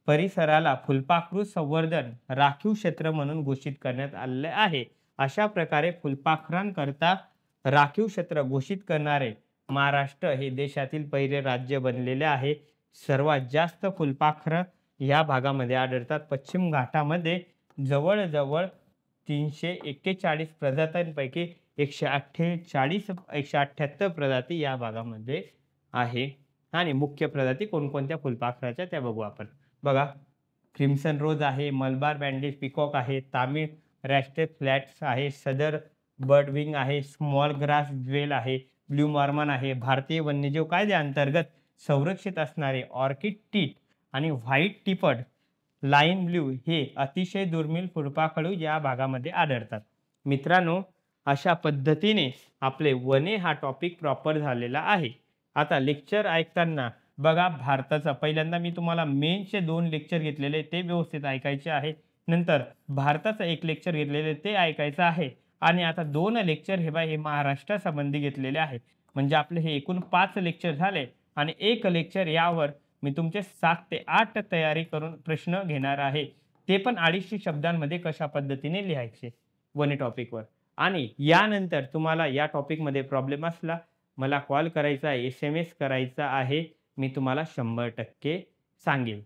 परिसराला फुलपाखरू संवर्धन राखीव क्षेत्र म्हणून घोषित करण्यात आलेले आहे. अशा प्रकारे फुलपाखरांकरता राखीव क्षेत्र घोषित करणारे महाराष्ट्र हे देशातील पहिले राज्य बनलेले आहे. सर्वात जास्त फुलपाखरं या भागामध्ये आढळतात. पश्चिम घाटामध्ये जवळजवळ 341 प्रजातींपैकी 178 प्रजाती या भागामध्ये आहे. आणि मुख्य प्रजाती कोणकोणत्या फुलपाखराच्या त्या बघू आपण. बघा क्रिम्सन रोज आहे, मलबार बँडेज पिकॉक आहे, तामिळ रॅस्टेड फ्लॅट्स आहे, सदर बर्डविंग आहे, स्मॉल ग्रास ज्वेल आहे, ब्ल्यू मॉर्मन आहे. भारतीय वन्यजीव कायद्याअंतर्गत संरक्षित असणारे ऑर्किड टीट आणि व्हाईट टिपड लाईन ब्ल्यू हे अतिशय दुर्मिळ फुलपाखरू या भागामध्ये आढळतात. मित्रांनो अशा पद्धतीने आपले वने हा टॉपिक प्रॉपर झालेला आहे. आता लेक्चर ऐकताना बघा भारताचा पहिल्यांदा मी तुम्हाला मेनचे 2 लेक्चर घेतलेले ते व्यवस्थित ऐकायचे आहे. नंतर भारताचं एक लेक्चर घेतलेले ते ऐकायचं आहे. आणि आता 2 लेक्चर हे महाराष्ट्रासंबंधी घेतलेले आहे. म्हणजे आपले हे एकूण 5 लेक्चर झाले आणि एक लेक्चर यावर मी तुमचे 7 ते 8 तयारी करून प्रश्न घेणार आहे. ते पण 250 शब्दांमध्ये कशा पद्धतीने लिहायचे वने टॉपिकवर. आणि यानंतर तुम्हाला या टॉपिकमध्ये प्रॉब्लेम असला मला कॉल करायचा आहे, SMS करायचा आहे. मी तुम्हाला 100% सांगेल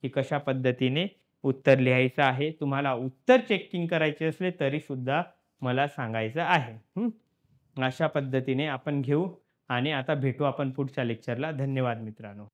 की कशा पद्धतीने उत्तर लिहायचं आहे. तुम्हाला उत्तर चेकिंग करायचे असले तरीसुद्धा मला सांगायचं आहे. अशा पद्धतीने आपण घेऊ आणि आता भेटू आपण पुढच्या लेक्चरला. धन्यवाद मित्रांनो.